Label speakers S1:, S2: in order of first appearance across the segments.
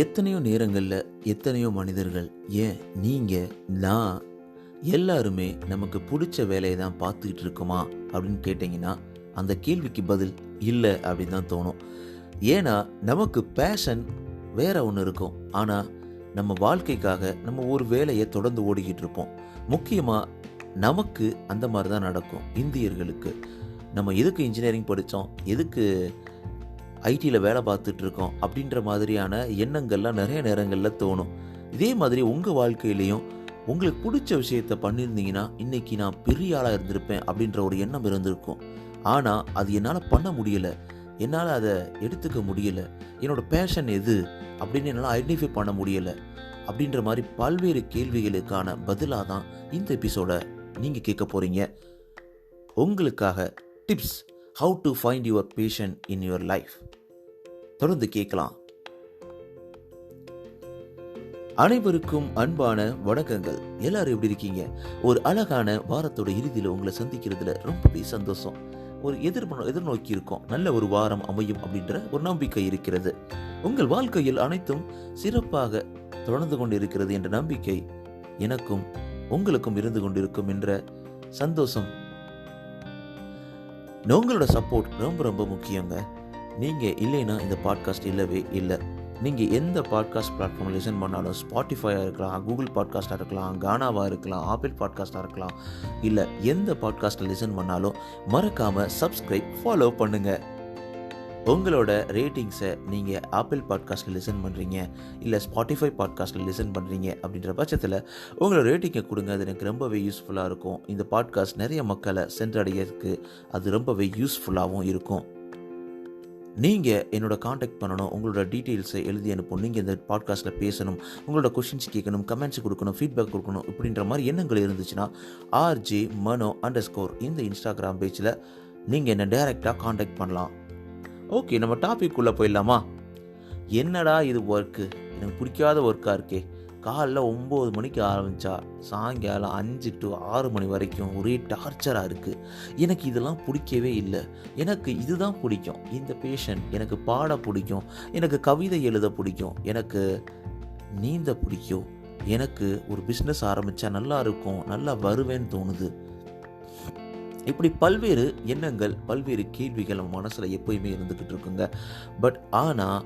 S1: எத்தனையோ நேரங்களில் எத்தனையோ மனிதர்கள், ஏன் நீங்கள், நான் எல்லாருமே நமக்கு பிடிச்ச வேலையை தான் பார்த்துக்கிட்டு இருக்கோமா அப்படின்னு கேட்டிங்கன்னா அந்த கேள்விக்கு பதில் இல்லை அப்படின்னு தான் தோணும். ஏன்னா நமக்கு பேஷன் வேற ஒன்று இருக்கும். ஆனால் நம்ம வாழ்க்கைக்காக நம்ம ஒரு வேலையை தொடர்ந்து ஓடிக்கிட்டு இருப்போம். முக்கியமாக நமக்கு அந்த மாதிரி தான் நடக்கும். இந்தியர்களுக்கு நம்ம எதுக்கு இன்ஜினியரிங் படித்தோம், எதுக்கு ஐடியில் வேலை பார்த்துட்டு இருக்கோம் அப்படின்ற மாதிரியான எண்ணங்கள்லாம் நிறைய நேரங்களில் தோணும். இதே மாதிரி உங்கள் வாழ்க்கையிலையும் உங்களுக்கு பிடிச்ச விஷயத்த பண்ணியிருந்தீங்கன்னா இன்றைக்கி நான் பெரிய ஆளாக இருந்திருப்பேன் அப்படின்ற ஒரு எண்ணம் இருந்திருக்கும். ஆனால் அது என்னால் பண்ண முடியலை, என்னால் அதை எடுத்துக்க முடியலை, என்னோடய பேஷன் எது அப்படின்னு என்னால் ஐடென்டிஃபை பண்ண முடியலை அப்படின்ற மாதிரி பல்வேறு கேள்விகளுக்கான பதிலாக தான் இந்த எபிசோடை நீங்கள் கேட்க போகிறீங்க. உங்களுக்காக tips, how to find your passion in your life. தொடர்ந்து கேட்கலாம். அனைவருக்கும் அன்பான வணக்கங்கள். எல்லாரும் எப்படி இருக்கீங்க? ஒரு அழகான வாரத்தோட இறுதியில் உங்களை சந்திக்கிறதுல ரொம்பவே சந்தோஷம். ஒரு எதிர்நோக்கி இருக்கோம், நல்ல ஒரு வாரம் அமையும் அப்படின்ற ஒரு நம்பிக்கை இருக்கிறது. உங்கள் வாழ்க்கையில் அனைத்தும் சிறப்பாக தொடர்ந்து கொண்டு இருக்கிறது என்ற நம்பிக்கை எனக்கும் உங்களுக்கும் இருந்து கொண்டிருக்கும் என்ற சந்தோஷம். உங்களோட சப்போர்ட் ரொம்ப ரொம்ப முக்கியங்க. நீங்கள் இல்லைன்னா இந்த பாட்காஸ்ட் இல்லவே இல்லை. நீங்கள் எந்த பாட்காஸ்ட் பிளாட்ஃபார்மில் லிசன் பண்ணாலும், ஸ்பாட்டிஃபையாக இருக்கலாம், கூகுள் பாட்காஸ்ட்டாக இருக்கலாம், கானாவாக இருக்கலாம், ஆப்பிள் பாட்காஸ்ட்டாக இருக்கலாம், இல்லை எந்த பாட்காஸ்ட்டில் லிசன் பண்ணாலும் மறக்காமல் சப்ஸ்கிரைப், ஃபாலோ பண்ணுங்கள். உங்களோட ரேட்டிங்ஸை நீங்கள் ஆப்பிள் பாட்காஸ்ட்டில் லிசன் பண்ணுறீங்க, இல்லை ஸ்பாட்டிஃபை பாட்காஸ்ட்டில் லிசன் பண்ணுறீங்க அப்படின்ற பட்சத்தில் உங்களோட ரேட்டிங்கை கொடுங்க. அது எனக்கு ரொம்பவே யூஸ்ஃபுல்லாக இருக்கும். இந்த பாட்காஸ்ட் நிறைய மக்களை சென்றடைகிறதுக்கு அது ரொம்பவே யூஸ்ஃபுல்லாகவும் இருக்கும். நீங்கள் என்னோட காண்டாக்ட் பண்ணணும், உங்களோட டீட்டெயில்ஸை எழுதி அனுப்பணும், நீங்கள் இந்த பாட்காஸ்ட்டில் பேசணும், உங்களோட கொஷின்ஸ் கேட்கணும், கமெண்ட்ஸ் கொடுக்கணும், ஃபீட்பேக் கொடுக்கணும், இப்படின்ற மாதிரி எண்ணங்கள் இருந்துச்சுன்னா RJ_Mano_ இந்த இன்ஸ்டாகிராம் பேஜில் நீங்கள் என்னை டைரெக்டாக காண்டாக்ட் பண்ணலாம். ஓகே, நம்ம டாபிக் உள்ளே போயிடலாமா? என்னடா இது ஒர்க்கு, எனக்கு பிடிக்காத ஒர்க்காக இருக்கே. காலைல 9 மணிக்கு ஆரம்பித்தா சாயங்காலம் 5 to 6 மணி வரைக்கும் ஒரே டார்ச்சராக இருக்குது. எனக்கு இதெல்லாம் பிடிக்கவே இல்லை. எனக்கு இதுதான் பிடிக்கும், இந்த பேஷன். எனக்கு பாட பிடிக்கும், எனக்கு கவிதை எழுத பிடிக்கும், எனக்கு நீந்த பிடிக்கும், எனக்கு ஒரு பிஸ்னஸ் ஆரம்பித்தா நல்லா இருக்கும், நல்லா வருவேன்னு தோணுது. இப்படி பல்வேறு எண்ணங்கள், பல்வேறு கேள்விகள் நம்ம மனசில் எப்போயுமே இருந்துக்கிட்டு இருக்குங்க. பட் ஆனால்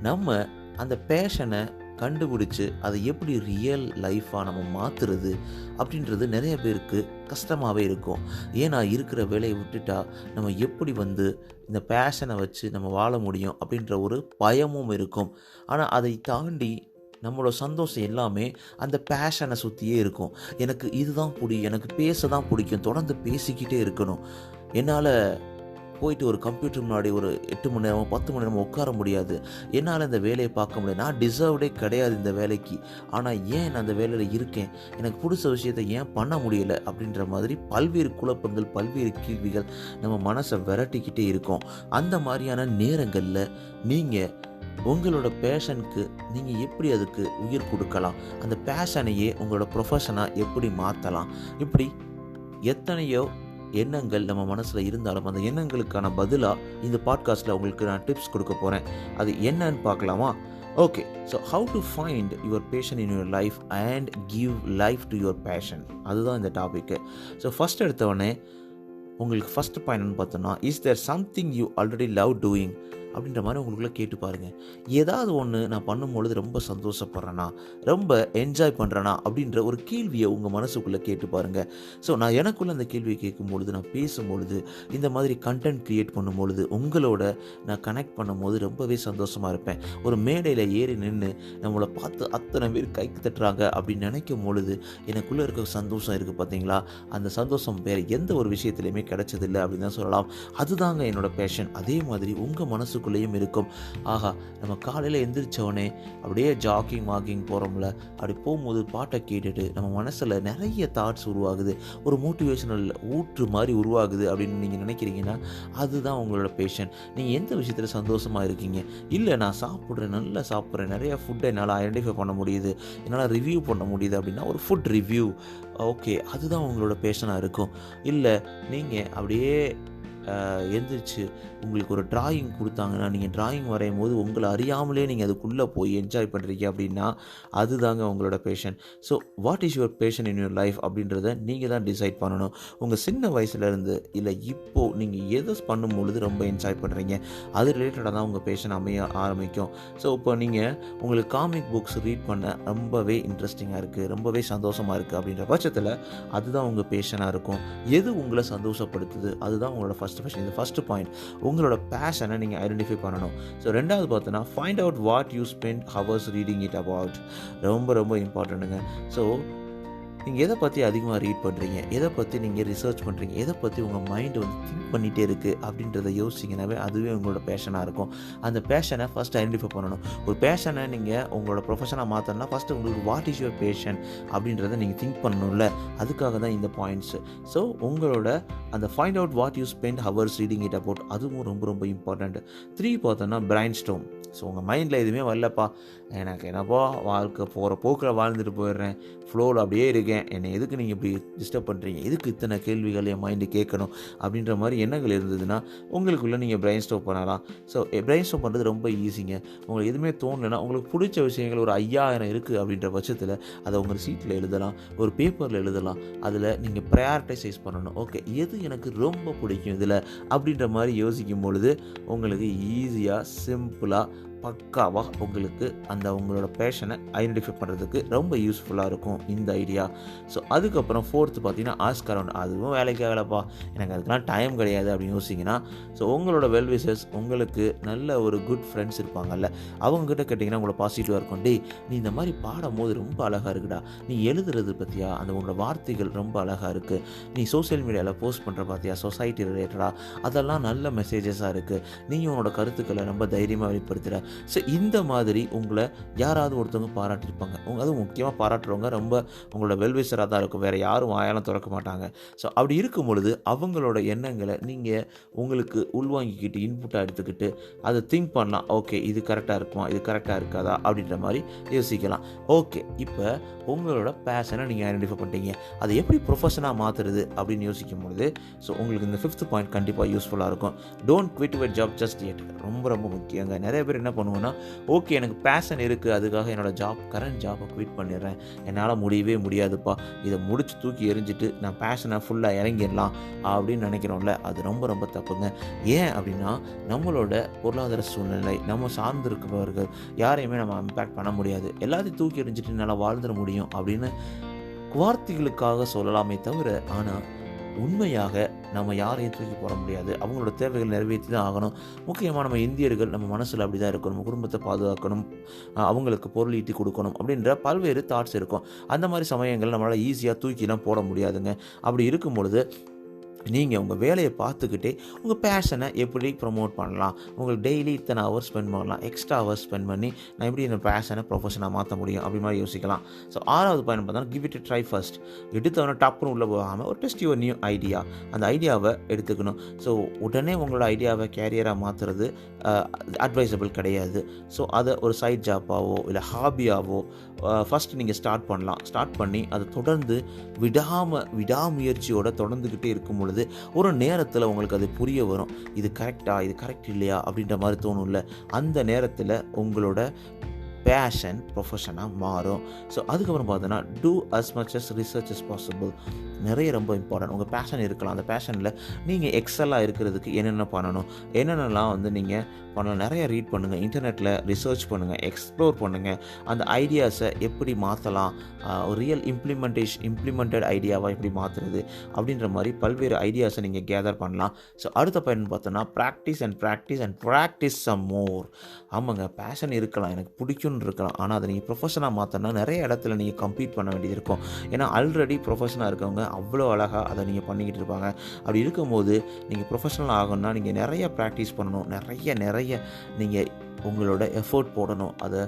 S1: நம்ம அந்த பேஷனை கண்டுபிடிச்சி அதை எப்படி ரியல் லைஃபாக நம்ம மாற்றுறது அப்படின்றது நிறைய பேருக்கு கஷ்டமாகவே இருக்கும். ஏன்னா இருக்கிற வேலையை விட்டுட்டா நம்ம எப்படி இந்த பேஷனை வச்சு நம்ம வாழ முடியும் அப்படின்ற ஒரு பயமும் இருக்கும். ஆனால் அதை தாண்டி நம்மளோட சந்தோஷம் எல்லாமே அந்த பேஷனை சுற்றியே இருக்கும். எனக்கு இதுதான் பிடிக்கும், எனக்கு பேச தான் பிடிக்கும், தொடர்ந்து பேசிக்கிட்டே இருக்கணும். என்னால் போயிட்டு ஒரு கம்ப்யூட்டர் முன்னாடி ஒரு 8 மணி நேரம் 10 மணி நேரம் உட்கார முடியாது, என்னால் இந்த வேலையை பார்க்க முடியாது, நான் டிசர்வ்டே கிடையாது இந்த வேலைக்கு, ஆனால் ஏன் நான் அந்த வேலையில் இருக்கேன், எனக்கு பிடிச்ச விஷயத்தை ஏன் பண்ண முடியலை அப்படின்ற மாதிரி பல்வேறு குழப்பங்கள், பல்வேறு கேள்விகள் நம்ம மனசை விரட்டிக்கிட்டே இருக்கோம். அந்த மாதிரியான நேரங்களில் நீங்கள் உங்களோட பேஷனுக்கு நீங்கள் எப்படி அதுக்கு உயிர் கொடுக்கலாம், அந்த பேஷனையே உங்களோட ப்ரொஃபஷனாக எப்படி மாற்றலாம், இப்படி எத்தனையோ எண்ணங்கள் நம்ம மனசில் இருந்தாலும் அந்த எண்ணங்களுக்கான பதிலாக இந்த பாட்காஸ்ட்டில் உங்களுக்கு நான் டிப்ஸ் கொடுக்க போகிறேன். அது என்னன்னு பார்க்கலாமா? Okay, so how to find your passion in your life and give life to your fashion, அதுதான் இந்த டாபிக்கு. ஸோ ஃபஸ்ட் எடுத்தவொடனே உங்களுக்கு ஃபஸ்ட் பாயிண்ட்னு பார்த்தோன்னா, is there something you already love doing அப்படின்ற மாதிரி உங்களுக்குள்ளே கேட்டு பாருங்கள். ஏதாவது ஒன்று நான் பண்ணும்பொழுது ரொம்ப சந்தோஷப்படுறேனா, ரொம்ப என்ஜாய் பண்ணுறேனா அப்படின்ற ஒரு கேள்வியை உங்கள் மனசுக்குள்ளே கேட்டு பாருங்கள். ஸோ நான் எனக்குள்ளே அந்த கேள்வியை கேட்கும்பொழுது, நான் பேசும்பொழுது, இந்த மாதிரி கண்டென்ட் க்ரியேட் பண்ணும்பொழுது, உங்களோட நான் கனெக்ட் பண்ணும்போது ரொம்பவே சந்தோஷமாக இருப்பேன். ஒரு மேடையில் ஏறி நின்று நம்மளை பார்த்து அத்தனை பேர் கைக்கு தட்டுறாங்க அப்படின்னு நினைக்கும் பொழுது எனக்குள்ளே இருக்க சந்தோஷம் இருக்குது பார்த்தீங்களா, அந்த சந்தோஷம் வேறு எந்த ஒரு விஷயத்துலையுமே கிடைச்சதில்லை அப்படின்னு தான் சொல்லலாம். அதுதாங்க என்னோட பேஷன். அதே மாதிரி உங்கள் மனசுக்குள்ளேயும் இருக்கும். ஆஹா, நம்ம காலையில் எந்திரிச்சோடனே அப்படியே வாக்கிங் போகிறோம்ல, அப்படி போகும்போது பாட்டை கேட்டுட்டு நம்ம மனசில் நிறைய தாட்ஸ் உருவாகுது, ஒரு மோட்டிவேஷனல் ஊற்று மாதிரி உருவாகுது அப்படின்னு நீங்கள் நினைக்கிறீங்கன்னா அதுதான் உங்களோட பேஷன். நீங்கள் எந்த விஷயத்தில் சந்தோஷமாக இருக்கீங்க? இல்லை, நான் சாப்பிட்றேன், நல்லா சாப்பிட்றேன், நிறைய ஃபுட்டை என்னால் ஐடென்டிஃபை பண்ண முடியுது, என்னால் ரிவ்யூ பண்ண முடியுது அப்படின்னா ஒரு ஃபுட் ரிவ்யூ, ஓகே, அதுதான் உங்களோட பேஷனாக இருக்கும். இல்லை, நீங்கள் அப்படியே எந்திரிச்சு உங்களுக்கு ஒரு டிராயிங் கொடுத்தாங்கன்னா, நீங்கள் டிராயிங் வரையும் போது உங்களை அறியாமலே நீங்கள் அதுக்குள்ளே போய் என்ஜாய் பண்ணுறீங்க அப்படின்னா, அதுதாங்க உங்களோட passion. So what is your passion in your life அப்படின்றத நீங்கள் தான் டிசைட் பண்ணணும். உங்கள் சின்ன வயசுலேருந்து இல்லை இப்போது நீங்கள் எதை பண்ணும்பொழுது ரொம்ப என்ஜாய் பண்ணுறீங்க, அது ரிலேட்டடாக தான் உங்கள் பேஷன் அமைய ஆரம்பிக்கும். ஸோ இப்போ நீங்கள் உங்களுக்கு காமிக் புக்ஸ் ரீட் பண்ண ரொம்பவே இன்ட்ரெஸ்டிங்காக இருக்குது, ரொம்பவே சந்தோஷமாக இருக்குது அப்படின்ற பட்சத்தில் அதுதான் உங்கள் பேஷனாக இருக்கும். எது உங்களை சந்தோஷப்படுத்துது அதுதான் உங்களோட ஃபஸ்ட் பேஷன். இது ஃபஸ்ட்டு பாயிண்ட். உங்களோட பேஷனை நீங்கள் ஐடென்டிஃபை பண்ணணும். ஸோ ரெண்டாவது பார்த்தோன்னா find out what you spend hours reading it about. ரொம்ப ரொம்ப இம்பார்ட்டண்ட்டுங்க. ஸோ நீங்கள் எதை பற்றி அதிகமாக ரீட் பண்ணுறீங்க, எதை பற்றி நீங்கள் ரிசர்ச் பண்ணுறீங்க, எதை பற்றி உங்கள் மைண்டு வந்து திங்க் பண்ணிகிட்டே இருக்குது அப்படின்றத யோசிச்சிங்கனாவே அதுவே உங்களோட பேஷனாக இருக்கும். அந்த பேஷனை ஃபஸ்ட் ஐடென்டிஃபை பண்ணணும். ஒரு பேஷனை நீங்கள் உங்களோட ப்ரொஃபஷனாக மாற்றணும்னா ஃபஸ்ட்டு உங்களுக்கு வாட் இஸ் யுவர் பேஷன் அப்படின்றத நீங்கள் திங்க் பண்ணணும்ல, அதுக்காக தான் இந்த பாயிண்ட்ஸு. ஸோ உங்களோட அந்த find out what you spend hours reading it about அதுவும் ரொம்ப ரொம்ப இம்பார்ட்டண்ட். 3 பார்த்தோன்னா பிரைன் ஸ்டார்ம். ஸோ உங்கள் மைண்டில் எதுவுமே வரலப்பா, எனக்கு என்னப்பா வாழ்க்கை போகிற போக்கில் வாழ்ந்துட்டு போயிடுறேன், ஃப்ளோவில் அப்படியே இருக்கேன், என்னை எதுக்கு நீங்கள் இப்படி டிஸ்டர்ப் பண்ணுறீங்க, எதுக்கு இத்தனை கேள்விகள் என் மைண்டு கேட்கணும் அப்படின்ற மாதிரி எண்ணங்கள் இருந்ததுன்னா உங்களுக்குள்ளே நீங்கள் பிரைன் ஸ்டார்ம் பண்ணலாம். ஸோ பிரைன் ஸ்டார்ம் பண்ணுறது ரொம்ப ஈஸிங்க. உங்களுக்கு எதுவுமே தோணலைன்னா உங்களுக்கு பிடிச்ச விஷயங்கள் ஒரு 5000 இருக்குது அப்படின்ற பட்சத்தில் அதை உங்கள் சீட்டில் எழுதலாம், ஒரு பேப்பரில் எழுதலாம். அதில் நீங்கள் ப்ரையாரிட்டைசைஸ் பண்ணணும். ஓகே, எது எனக்கு ரொம்ப பிடிக்கும் இதில் அப்படின்ற மாதிரி யோசிக்கும் பொழுது உங்களுக்கு ஈஸியாக சிம்பிளாக பக்காவாக உங்களுக்கு அந்த உங்களோட பேஷனை ஐடென்டிஃபை பண்ணுறதுக்கு ரொம்ப யூஸ்ஃபுல்லாக இருக்கும் இந்த ஐடியா. ஸோ அதுக்கப்புறம் 4th பார்த்தீங்கன்னா ஆஸ்க் அரவுண்ட். அதுவும் வேலைக்கு ஆகலப்பா, எனக்கு அதுக்கெலாம் டைம் கிடையாது அப்படின்னு யோசிங்கன்னா, ஸோ உங்களோட வெல்விஷர்ஸ், உங்களுக்கு நல்ல ஒரு குட் ஃப்ரெண்ட்ஸ் இருப்பாங்கல்ல, அவங்கக்கிட்ட கேட்டிங்கன்னா உங்களோட பாசிட்டிவாக இருக்கும். டேய், நீ இந்த மாதிரி பாடும் போது ரொம்ப அழகாக இருக்குடா, நீ எழுதுறது பற்றியா, அந்த உங்களோட வார்த்தைகள் ரொம்ப அழகாக இருக்குது, நீ சோஷியல் மீடியாவில் போஸ்ட் பண்ணுற பார்த்தியா சொசைட்டி ரிலேட்டடாக, அதெல்லாம் நல்ல மெசேஜஸாக இருக்குது, நீங்கள் உன்னோட கருத்துக்களை ரொம்ப தைரியமாக வெளிப்படுத்துகிற. ஸோ இந்த மாதிரி உங்களை யாராவது ஒருத்தவங்க பாராட்டியிருப்பாங்க. அதுவும் முக்கியமாக பாராட்டுறவங்க ரொம்ப உங்களோட வெல்விஷராக தான் இருக்கும், வேறு யாரும் வாயாலும் திறக்க மாட்டாங்க. ஸோ அப்படி இருக்கும் பொழுது அவங்களோட எண்ணங்களை நீங்கள் உங்களுக்கு உள்வாங்கிக்கிட்டு இன்புட்டாக எடுத்துக்கிட்டு அதை திங்க் பண்ணலாம். ஓகே, இது கரெக்டாக இருக்குமா, இது கரெக்டாக இருக்காதா அப்படின்ற மாதிரி யோசிக்கலாம். ஓகே, இப்போ உங்களோட பேஷனை நீங்கள் ஐடென்டிஃபை பண்ணிட்டீங்க, அதை எப்படி ப்ரொஃபஷனாக மாற்றுறது அப்படின்னு யோசிக்கும் பொழுது ஸோ உங்களுக்கு இந்த 5th பாயிண்ட் கண்டிப்பாக யூஸ்ஃபுல்லாக இருக்கும். Don't quit your job just yet. ரொம்ப ரொம்ப முக்கியங்க. நிறைய பேர் என்ன பண்ணுவோன்னா, ஓகே எனக்கு பேஷன் இருக்குது, அதுக்காக என்னோடய கரண்ட் ஜாப்பை குவிட் பண்ணிடுறேன், என்னால் முடியவே முடியாதுப்பா, இதை முடிச்சு தூக்கி எறிஞ்சிட்டு நான் பேஷனை ஃபுல்லாக இறங்கிடலாம் அப்படின்னு நினைக்கிறோம்ல, அது ரொம்ப ரொம்ப தப்புங்க. ஏன் அப்படின்னா நம்மளோட பொருளாதார சூழ்நிலை, நம்ம சார்ந்திருப்பவர்கள் யாரையுமே நம்ம இம்பேக்ட் பண்ண முடியாது. எல்லாத்தையும் தூக்கி எறிஞ்சிட்டு என்னால் வாழ்ந்துட முடியும் அப்படின்னு வார்த்தைகளுக்காக சொல்லலாமே தவிர, ஆனால் உண்மையாக நம்ம யாரையும் தூக்கி போட முடியாது. அவங்களோட தேவைகள் நிறைவேற்றி தான் ஆகணும். முக்கியமாக நம்ம இந்தியர்கள் நம்ம மனசில் அப்படி தான் இருக்கணும். நம்ம குடும்பத்தை பாதுகாக்கணும், அவங்களுக்கு பொருள் ஈட்டி கொடுக்கணும் அப்படின்ற பல்வேறு தாட்ஸ் இருக்கும். அந்த மாதிரி சமயங்கள் நம்மளால் ஈஸியாக தூக்கிலாம் போட முடியாதுங்க. அப்படி இருக்கும் பொழுது நீங்கள் உங்கள் வேலையை பார்த்துக்கிட்டே உங்கள் பேஷனை எப்படி ப்ரொமோட் பண்ணலாம், உங்களுக்கு டெய்லி இத்தனை ஹவர்ஸ் ஸ்பெண்ட் பண்ணலாம், எக்ஸ்ட்ரா ஹவர்ஸ் ஸ்பெண்ட் பண்ணி நான் எப்படி இந்த பேஷனை ப்ரொஃபஷனாக மாற்ற முடியும் அப்படி மாதிரி யோசிக்கலாம். ஸோ 6வது பாயிண்ட் பார்த்தா கிவ் இட் ட்ரை ஃபர்ஸ்ட். எடுத்தவொடனே டப்புன்னு உள்ளே போகாமல் ஒரு டெஸ்ட் யுவர் நியூ ஐடியா, அந்த ஐடியாவை எடுத்துக்கணும். ஸோ உடனே உங்களோட ஐடியாவை கேரியராக மாற்றுறது அட்வைசபிள் கிடையாது. ஸோ அதை ஒரு சைட் ஜாப்பாவோ இல்லை ஹாபியாவோ ஃபஸ்ட்டு நீங்கள் ஸ்டார்ட் பண்ணலாம். ஸ்டார்ட் பண்ணி அதை தொடர்ந்து விடாமுயற்சியோடு தொடர்ந்துக்கிட்டே இருக்கும் பொழுது ஒரு நேரத்தில் உங்களுக்கு அது புரிய வரும், இது கரெக்டா, இது கரெக்ட் இல்லையா அப்படின்ற மாதிரி தோணும்ல, அந்த நேரத்தில் உங்களோட பேஷன் ப்ரொஃபஷனாக மாறும். ஸோ அதுக்கப்புறம் பார்த்தோன்னா two as much as research as possible. நிறைய ரொம்ப இம்பார்ட்டன்ட். உங்கள் பேஷன் இருக்கலாம், அந்த பேஷனில் நீங்கள் எக்ஸலாக இருக்கிறதுக்கு என்னென்ன பண்ணணும், என்னென்னலாம் வந்து நீங்கள் பண்ணலாம், நிறைய ரீட் பண்ணுங்கள், இன்டர்நெட்டில் ரிசர்ச் பண்ணுங்கள், எக்ஸ்ப்ளோர் பண்ணுங்கள், அந்த ஐடியாஸை எப்படி மாற்றலாம், ரியல் இம்ப்ளிமெண்டட் ஐடியாவாக எப்படி மாற்றுறது அப்படின்ற மாதிரி பல்வேறு ஐடியாஸை நீங்கள் கேதர் பண்ணலாம். ஸோ அடுத்த பாயிண்ட் பார்த்தோன்னா ப்ராக்டிஸ் சம் மோர். ஆமாங்க, பேஷன் இருக்கலாம், எனக்கு பிடிக்கும்னு இருக்கலாம், ஆனால் அதை நீங்கள் ப்ரொஃபஷனாக மாற்றினா நிறைய இடத்துல நீங்கள் கம்ப்ளீட் பண்ண வேண்டியது இருக்கும். ஏன்னா ஆல்ரெடி ப்ரொஃபஷனாக இருக்கவங்க அவ்வளோ அழகாக அதை நீங்கள் பண்ணிக்கிட்டு இருப்பாங்க. அப்படி இருக்கும்போது நீங்கள் ப்ரொஃபஷனல் ஆகணும்னா நீங்கள் நிறைய ப்ராக்டிஸ் பண்ணணும், நிறைய நீங்கள் உங்களோட எஃபோர்ட் போடணும், அதை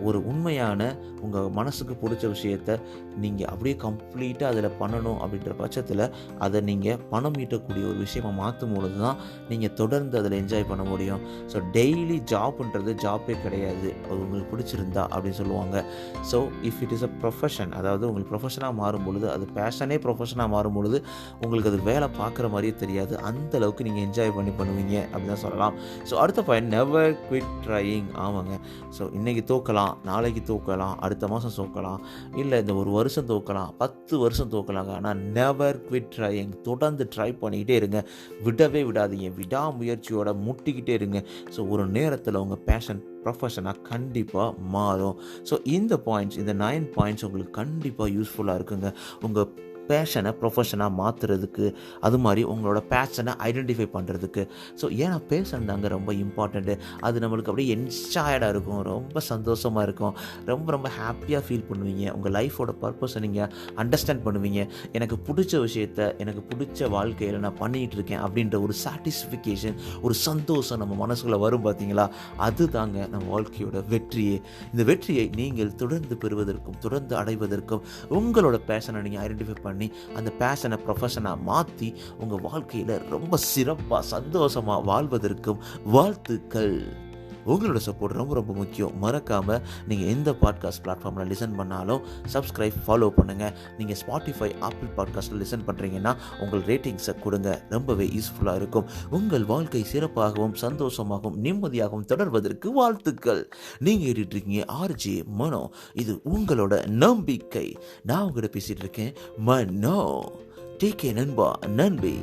S1: ஒரு உண்மையான உங்கள் மனசுக்கு பிடிச்ச விஷயத்த நீங்கள் அப்படியே கம்ப்ளீட்டாக அதில் பண்ணணும் அப்படின்ற பட்சத்தில் அதை நீங்கள் பணம் ஈட்டக்கூடிய ஒரு விஷயமா மாற்றும் பொழுது தான் நீங்கள் தொடர்ந்து அதில் என்ஜாய் பண்ண முடியும். ஸோ டெய்லி ஜாப்ன்றது ஜாப்பே கிடையாது, அது உங்களுக்கு பிடிச்சிருந்தா அப்படின்னு சொல்லுவாங்க. So if it is a profession, அதாவது உங்களுக்கு ப்ரொஃபஷனாக மாறும் பொழுது, அது பேஷனே ப்ரொஃபஷனாக மாறும் பொழுது உங்களுக்கு அது வேலை பார்க்குற மாதிரியே தெரியாது, அந்தளவுக்கு நீங்கள் என்ஜாய் பண்ணுவீங்க அப்படின்னு தான் சொல்லலாம். ஸோ அடுத்த பாயிண்ட், நெவர் குவிட் ட்ரையிங். ஆமாங்க. ஸோ இன்றைக்கி தோக்கலாம், நாளைக்கு தோக்கலாம், அடுத்த மாதம் தோக்கலாம், இல்லை இந்த ஒரு வருஷம் தோக்கலாம், 10 வருஷம் தோக்கலாங்க. ஆனால் நெவர் குவிட் ட்ரையிங். தொடர்ந்து ட்ரை பண்ணிக்கிட்டே இருங்க, விடவே விடாதீங்க, விடாமுயற்சியோட முட்டிக்கிட்டே இருங்க. ஸோ ஒரு நேரத்தில் உங்கள் பேஷன் ப்ரொஃபஷனாக கண்டிப்பாக மாறும். ஸோ இந்த பாயிண்ட்ஸ், இந்த 9 பாயிண்ட்ஸ் உங்களுக்கு கண்டிப்பாக யூஸ்ஃபுல்லாக இருக்குங்க உங்கள் பேஷனை ப்ரொஃபஷனாக மாற்றுறதுக்கு, அது மாதிரி உங்களோட பேஷனை ஐடென்டிஃபை பண்ணுறதுக்கு. ஸோ ஏன்னா பேஷன் தாங்க ரொம்ப இம்பார்ட்டண்ட்டு. அது நம்மளுக்கு அப்படியே என்ஜாய்டாக இருக்கும், ரொம்ப சந்தோஷமாக இருக்கும், ரொம்ப ரொம்ப ஹாப்பியாக ஃபீல் பண்ணுவீங்க. உங்கள் லைஃபோட பர்பஸை நீங்கள் அண்டர்ஸ்டாண்ட் பண்ணுவீங்க. எனக்கு பிடிச்ச விஷயத்த, எனக்கு பிடிச்ச வாழ்க்கையில் நான் பண்ணிகிட்டு இருக்கேன் அப்படின்ற ஒரு சாட்டிஸ்ஃபிகேஷன், ஒரு சந்தோஷம் நம்ம மனசுக்குள்ளே வரும் பார்த்தீங்களா, அது தாங்க நம்ம வாழ்க்கையோட வெற்றியே. இந்த வெற்றியை நீங்கள் தொடர்ந்து பெறுவதற்கும் தொடர்ந்து அடைவதற்கும் உங்களோட பேஷனை நீங்கள் ஐடென்டிஃபை பண்ணி அந்த பேஷனை ப்ரொஃபஷனாக மாற்றி உங்கள் வாழ்க்கையில் ரொம்ப சிறப்பாக சந்தோஷமாக வாழ்வதற்கும் வாழ்த்துக்கள். உங்களோட சப்போர்ட் ரொம்ப ரொம்ப முக்கியம். மறக்காமல் நீங்கள் எந்த பாட்காஸ்ட் பிளாட்ஃபார்மில் லிசன் பண்ணாலும் சப்ஸ்கிரைப், ஃபாலோ பண்ணுங்கள். நீங்கள் ஸ்பாட்டிஃபை, ஆப்பிள் பாட்காஸ்ட்டில் லிசன் பண்ணுறீங்கன்னா உங்கள் ரேட்டிங்ஸை கொடுங்க, ரொம்பவே யூஸ்ஃபுல்லாக இருக்கும். உங்கள் வாழ்க்கை சிறப்பாகவும் சந்தோஷமாகவும் நிம்மதியாகவும் தொடர்வதற்கு வாழ்த்துக்கள். நீங்கள் கேட்டுட்ருக்கீங்க ஆர்ஜே மனோ, இது உங்களோட நம்பிக்கை. நான் உங்கள்கிட்ட பேசிகிட்டு இருக்கேன் மனோ. டேக் கேர் நண்பா, நன்றி.